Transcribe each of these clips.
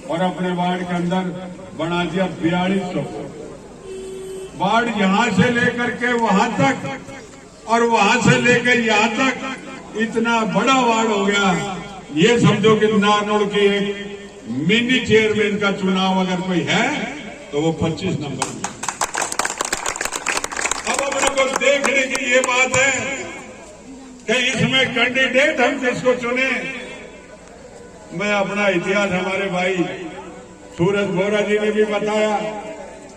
और अपने वार्ड के अंदर बना दिया 4200 वार्ड, यहां से लेकर के वहां तक और वहां से लेकर यहां तक इतना बड़ा वार्ड हो गया। ये समझो कि नारनौल की एक मिनी चेयरमैन का चुनाव अगर कोई है तो वो 25 नंबर में। अब अपने को देखने की ये बात है कि इसमें कैंडिडेट हम किसको चुने। मैं अपना इतिहास हमारे भाई सूरज बोरा जी ने भी बताया,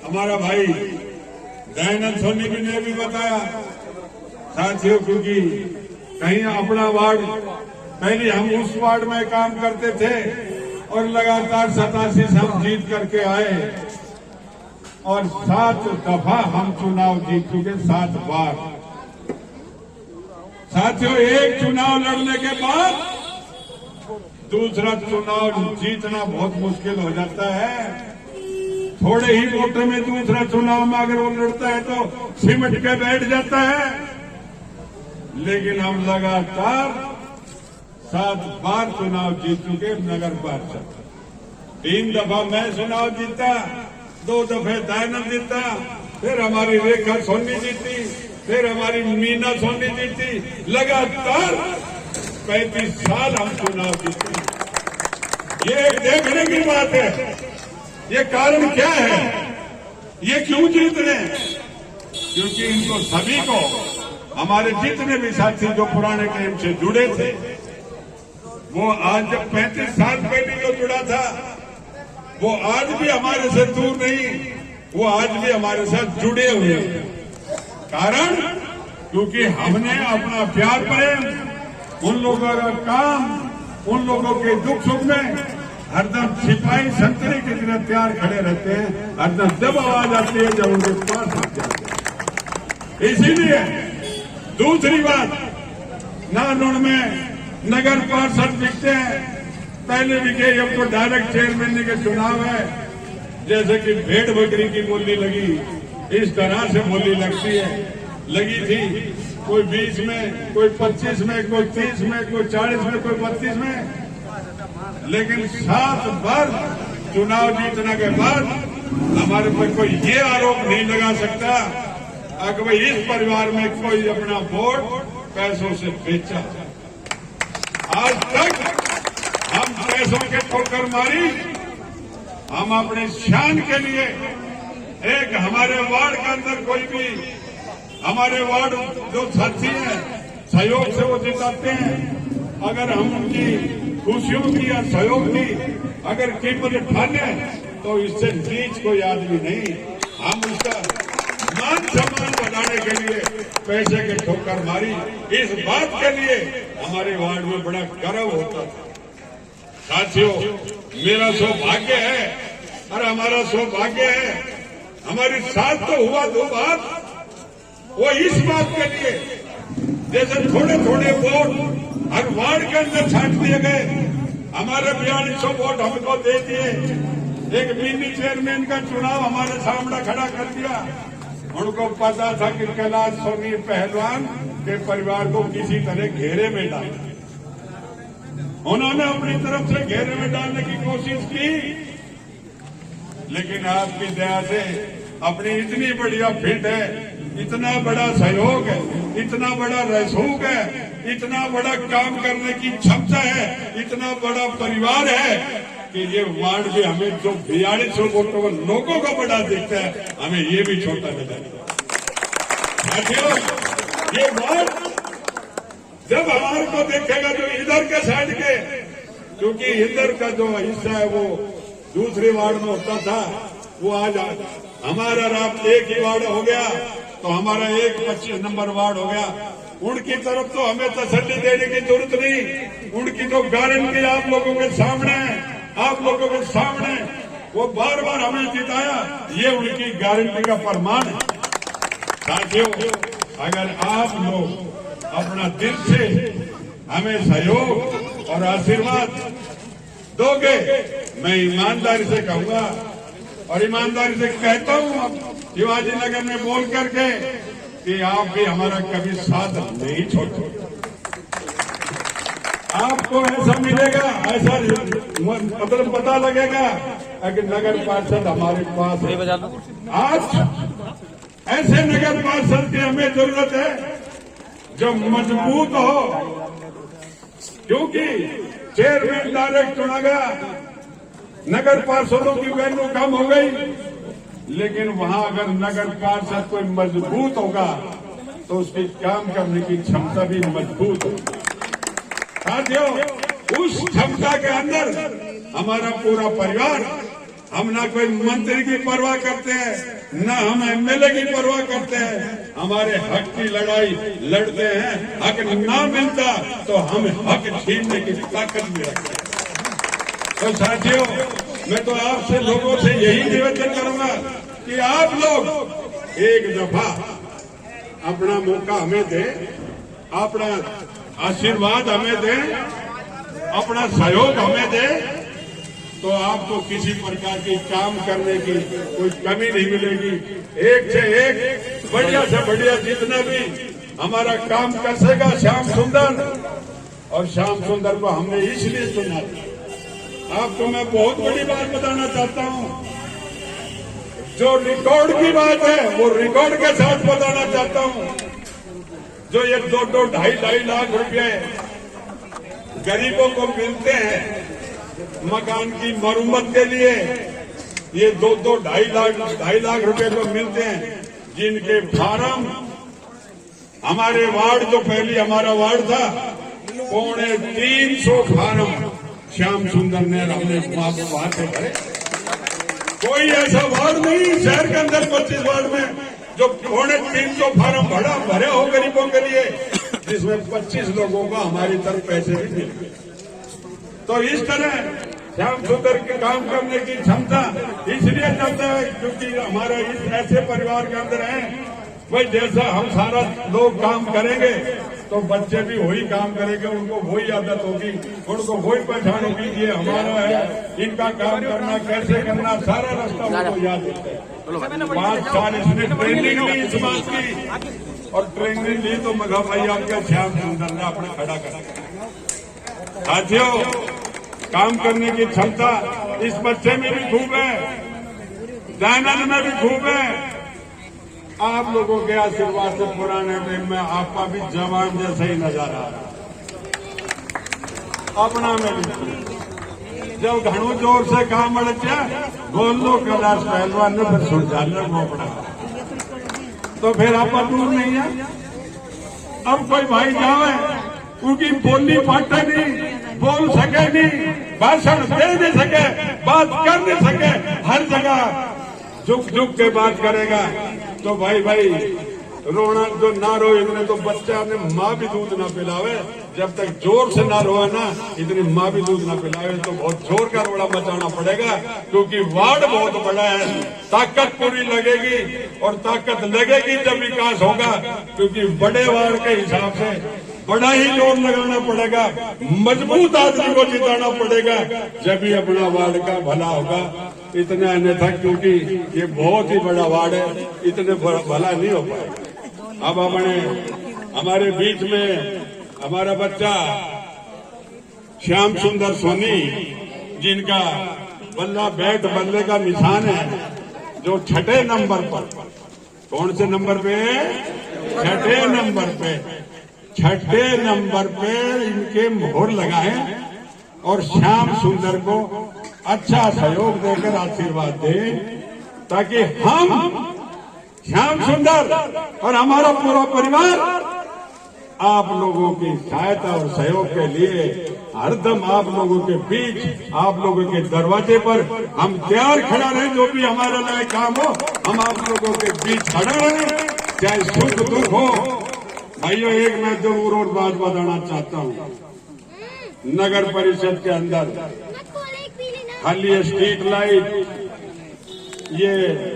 हमारा भाई दयानंद सोनी जी ने भी बताया साथियों, क्योंकि कहीं अपना वार्ड, पहले हम उस वार्ड में काम करते थे और लगातार 87 हम जीत करके आए और 7 दफा हम चुनाव जीत चुके, 7 बार। साथियों, एक चुनाव लड़ने के बाद दूसरा चुनाव जीतना बहुत मुश्किल हो जाता है। थोड़े ही वोटों में दूसरा चुनाव में अगर वो लड़ता है तो सिमट के बैठ जाता है। लेकिन हम लगातार 7 बार चुनाव जीत चुके नगर पार्षद। 3 दफा मैं चुनाव जीता, 2 दफे दयानंद जीता, फिर हमारी रेखा सोनी जीती, फिर हमारी मीना सोनी जीती। लगातार 35 साल हम चुनाव जीते। ये देखने की बात है, ये कारण क्या है, ये क्यों जीत रहे हैं? क्योंकि इनको सभी को, हमारे जितने भी साथी जो पुराने टाइम से जुड़े थे, वो आज जब 35 साल पहले जो जुड़ा था वो आज भी हमारे से दूर नहीं, वो आज भी हमारे साथ जुड़े हुए हैं। कारण क्योंकि हमने अपना प्यार प्रेम, उन लोगों का काम, उन लोगों के दुख सुख में हरदम सिपाही संतरी की तरह तैयार खड़े रहते हैं। हरदम जब आवाज आती है जब उनके पास आ जाते हैं। इसीलिए दूसरी बात, नारनौल में नगर पार्षद दिखते हैं, पहले दिखे, अब तो डायरेक्ट चेयरमैन के चुनाव है। जैसे कि भेड़ बकरी की बोली लगी, इस तरह से बोली लगती है, लगी थी। कोई 20 में, कोई 25 में, कोई 30 में, कोई 40 में, कोई 32 में। लेकिन 7 बार चुनाव जीतने के बाद हमारे पर कोई ये आरोप नहीं लगा सकता कि भाई इस परिवार में कोई अपना वोट पैसों से बेचा। आज तक हम पैसों के ठोकर मारी, हम अपने शान के लिए, एक हमारे वार्ड के अंदर कोई भी, हमारे वार्ड जो साथी हैं सहयोग से वो जिताते हैं। अगर हम उनकी खुशियों की या सहयोग की अगर कीमत ठाने तो इससे नीच कोई आदमी नहीं। हम उसका मान सम्मान बढ़ाने के लिए पैसे के ठोकर मारी। इस बात के लिए हमारे वार्ड में बड़ा गर्व होता था। साथियों, मेरा सौभाग्य है और हमारा सौभाग्य है, हमारी साथ तो हुआ 2 बार, वो इस बात के लिए जैसे थोड़े थोड़े वोट हर वार्ड के अंदर छांट दिए गए। हमारे 4200 वोट हमको दे दिए, एक मिनी चेयरमैन का चुनाव हमारे सामने खड़ा कर दिया। उनको पता था कि कैलाश सोनी पहलवान के परिवार को किसी तरह घेरे में डाला। उन्होंने अपनी तरफ से घेरे में डालने की कोशिश की, लेकिन आपकी दया से अपनी इतनी बढ़िया फिट है, इतना बड़ा सहयोग है, इतना बड़ा रसूख है, इतना बड़ा काम करने की क्षमता है, इतना बड़ा परिवार है कि ये वार्ड भी हमें जो 4200 वोटों को लोगों को बड़ा देखता है, हमें ये भी छोटा नजर साथियों। ये वार्ड जब हमारे को देखेगा जो इधर के साइड के, क्योंकि इधर का जो हिस्सा है वो दूसरे वार्ड में होता था, वो आज हमारा रात एक ही वार्ड हो गया, तो हमारा एक 25 नंबर वार्ड हो गया। उनकी तरफ तो हमें तसल्ली देने की जरूरत नहीं, उनकी तो गारंटी आप लोगों के सामने, आप लोगों के सामने वो बार बार हमें जिताया, ये उनकी गारंटी का प्रमाण है। साथियों, अगर आप लोग अपना दिल से हमें सहयोग और आशीर्वाद दोगे, मैं ईमानदारी से कहूंगा और ईमानदारी से कहता हूं शिवाजी नगर में बोल करके कि आप भी हमारा कभी साथ नहीं छोड़ो। आपको ऐसा मिलेगा, ऐसा मतलब पता लगेगा कि नगर पार्षद हमारे पास है। आज ऐसे नगर पार्षद की हमें जरूरत है जो मजबूत हो, क्योंकि चेयरमैन डायरेक्ट चुना गया, नगर पार्षदों की वैल्यू कम हो गई, लेकिन वहां अगर नगर पार्षद कोई मजबूत होगा तो उसकी काम करने की क्षमता भी मजबूत होगी। साथियों, उस क्षमता के अंदर हमारा पूरा परिवार, हम ना कोई मंत्री की परवाह करते हैं, ना हम एमएलए की परवाह करते हैं, हमारे हक की लड़ाई लड़ते हैं। हक ना मिलता तो हम हक छीनने की ताकत भी रखते हैं। तो साथियों, मैं तो आपसे लोगों से यही निवेदन करूंगा कि आप लोग एक दफा अपना मौका हमें दें, अपना आशीर्वाद हमें दें, अपना सहयोग हमें दें, तो आपको किसी प्रकार की काम करने की कोई कमी नहीं मिलेगी। एक से एक बढ़िया से बढ़िया जितना भी हमारा काम कर सकेगा श्याम सुंदर, और श्याम सुंदर को हमने इसलिए चुना। आपको मैं बहुत बड़ी बात बताना चाहता हूं, जो रिकॉर्ड की बात है वो रिकॉर्ड के साथ बताना चाहता हूं। जो ये 2-2, 2.5 लाख रुपए गरीबों को मिलते हैं मकान की मरम्मत के लिए, ये 2-2, 2.5 लाख रुपए को मिलते हैं, जिनके फार्म हमारे वार्ड, जो पहले हमारा वार्ड था, 350 फार्म श्याम सुंदर ने हमने वहां से भरे। कोई ऐसा वार्ड नहीं शहर के अंदर 25 वार्ड में जो 350 फार्म भरे हो गरीबों के लिए, जिसमें 25 लोगों को हमारी तरफ पैसे भी मिले। तो इस तरह श्याम सुंदर के काम करने की क्षमता इसलिए चलता है क्योंकि हमारा इस ऐसे परिवार के अंदर है, भाई जैसा हम सारा लोग काम करेंगे तो बच्चे भी वही काम करेंगे, उनको वही आदत होगी, उनको वही पहचान होगी, ये हमारा है, इनका काम करना कैसे करना सारा रास्ता उनको याद होता है। 5 साल इसने ट्रेनिंग ली इस बात की, और ट्रेनिंग ली तो मगा भाई आपका श्याम सुंदर ने अपने खड़ा कर। साथियों, काम करने की क्षमता इस बच्चे में भी खूब है, दयानंद में भी खूब है। आप लोगों के आशीर्वाद से पुराने टाइम में आपका भी जवान जैसा ही नजर आ रहा, अपना में भी जब घणो जोर से काम अड़चा बोलो कैलाश पहलवान ने फिर सुन जाने को पड़ा, तो फिर आप दूर नहीं है। अब कोई भाई जावे क्योंकि बोली पाटे नहीं, बोल सके नहीं, भाषण दे नहीं सके, बात कर नहीं सके, हर जगह झुक झुक के बात करेगा, तो भाई रोना जो ना रोए, इतने तो बच्चा ने माँ भी दूध ना पिलावे, जब तक जोर से ना रोए ना, इतनी माँ भी दूध ना पिलावे, तो बहुत जोर का रोड़ा मचाना पड़ेगा, क्योंकि वार्ड बहुत बड़ा है। ताकत पूरी लगेगी और ताकत लगेगी जब विकास होगा, क्योंकि बड़े वार्ड के हिसाब से बड़ा ही जोर लगाना पड़ेगा, मजबूत आदमी को जिताना पड़ेगा, जब भी अपना वार्ड का भला होगा। इतना अन्यथा क्योंकि ये बहुत ही बड़ा वार्ड है, इतने भला नहीं हो पाएगा। अब हमारे बीच में हमारा बच्चा श्याम सुंदर सोनी, जिनका बल्ला बैट बल्ले का निशान है, जो 6ठे नंबर पर, कौन से नंबर पे? 6ठे नंबर पे, 6ठे नंबर पे इनके मोहर लगाए, और श्याम सुंदर को अच्छा सहयोग देकर आशीर्वाद दे, ताकि हम श्याम सुंदर और हमारा पूरा परिवार आप लोगों की सहायता और सहयोग के लिए हरदम आप लोगों के बीच, आप लोगों के दरवाजे पर हम तैयार खड़ा रहे। जो भी हमारे लिए काम हो, हम आप लोगों के बीच खड़े रहे, चाहे सुख दुख हो। भाइयों, एक मैं जरूर और बात बताना चाहता हूँ, नगर परिषद के अंदर खाली स्ट्रीट लाइट, ये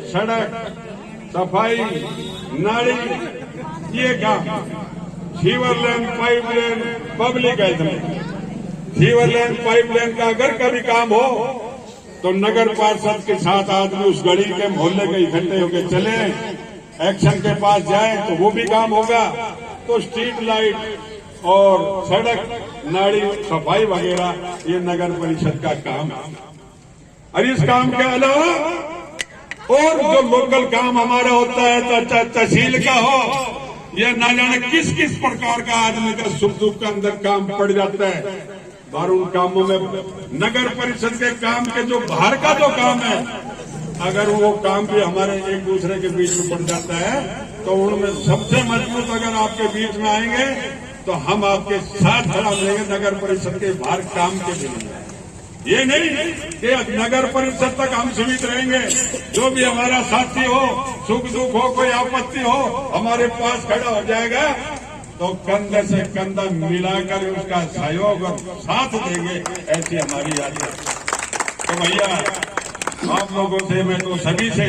सड़क सफाई, नाली, ये काम, sewer line, pipe line, public health में सीवर लाइन, पाइप लाइन का अगर कभी काम हो तो नगर पार्षद के 7 आदमी उस गली के मोहल्ले के इकट्ठे होकर चले, एक्शन के पास जाए तो वो भी काम होगा। तो स्ट्रीट लाइट, और सड़क नाली सफाई वगैरह ये नगर परिषद का काम है। और इस काम के अलावा और जो लोकल काम हमारा होता है, तहसील का हो या ना जाने किस किस प्रकार का आदमी का सुख दुख का अंदर काम पड़ जाता है, बार उन कामों में नगर परिषद के काम के जो बाहर का जो काम है, अगर वो काम भी हमारे एक दूसरे के बीच में पड़ जाता है तो उनमें सबसे मजबूत अगर आपके बीच में आएंगे तो हम आपके साथ खड़ा मिलेंगे नगर परिषद के बाहर काम के लिए। ये नहीं कि नगर परिषद तक हम सीमित रहेंगे, जो भी हमारा साथी हो, सुख दुख हो, कोई आपत्ति हो, हमारे पास खड़ा हो जाएगा तो कंधे से कंधा मिलाकर उसका सहयोग और साथ देंगे, ऐसी हमारी याद है। तो भैया आप लोगों से, मैं तो सभी से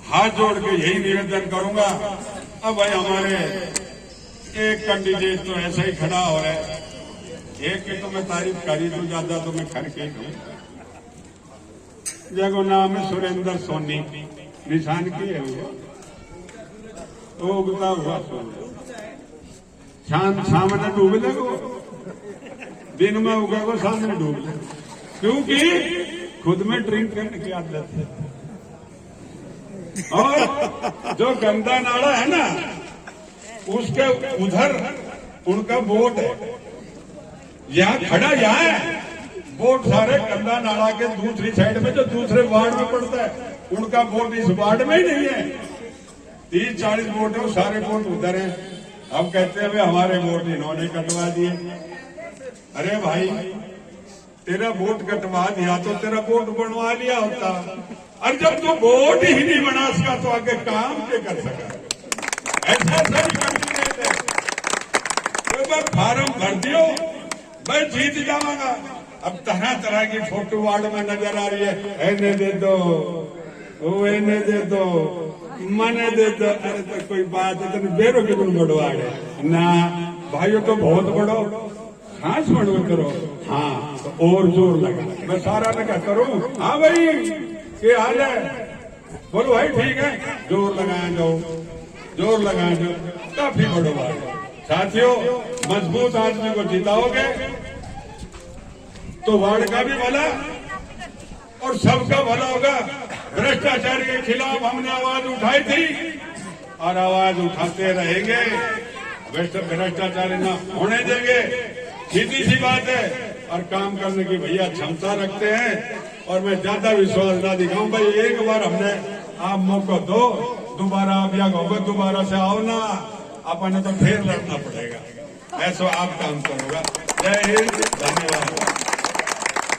हाथ जोड़ के यही निवेदन करूंगा। अब भाई हमारे एक कैंडिडेट तो ऐसा ही खड़ा हो रहा है, एक की तो मैं तारीफ करी तो ज्यादा तो मैं करके दूं। जगो नाम है सुरेंद्र सोनी, निशान की है वो उगता हुआ सोना, शाम सामने डूब लगो, दिन में उगेगो सामने डूब ले, क्योंकि खुद में ड्रिंक करने की आदत है। और जो गंदा नाला है ना, उसके उधर उनका वोट है, यहाँ खड़ा यहाँ है वोट सारे गंदा नाला के दूसरी साइड में जो दूसरे वार्ड में पड़ता है, उनका वोट इस वार्ड में ही नहीं है। 30-40 वोट है, सारे वोट उधर हैं। अब कहते हैं हमारे वोट इन्होंने कटवा दिए। अरे भाई तेरा वोट कटवा दिया तो तेरा वोट बनवा लिया होता, और जब तू वोट ही नहीं बना सका तो आगे काम क्या कर सका? ऐसा सभी कैंडिडेट है, एक बार फार्म भर दियो, मैं जीत जाऊंगा। अब तरह तरह की फोटो वार्ड में नजर आ रही है, ऐने दे दो, वो ऐने दे दो, मने दे दो। अरे तो कोई बात है, तुम बेरो के तुम बड़वाड़ है ना भाइयों, तो बहुत बड़ो खास बड़ो करो। हाँ तो और जोर लगा, मैं सारा लगा करूं। हाँ भाई क्या हाल है? बोलो भाई ठीक है, जोर लगाए जाओ, जोर लगाए जाओ, काफी बड़ो बात है। साथियों, मजबूत आदमी को जिताओगे तो वार्ड का भी भला और सबका भला होगा। भ्रष्टाचार के खिलाफ हमने आवाज उठाई थी और आवाज उठाते रहेंगे, भ्रष्टाचार न होने देंगे। सीधी सी बात है, और काम करने की भैया क्षमता रखते हैं, और मैं ज्यादा विश्वास ना दिखाऊं। भाई एक बार हमने आप मौका दो, दोबारा आप या दोबारा से आओ ना, अपन तो फिर लड़ना पड़ेगा। ऐसा आप काम करोगा। जय हिंद, धन्यवाद।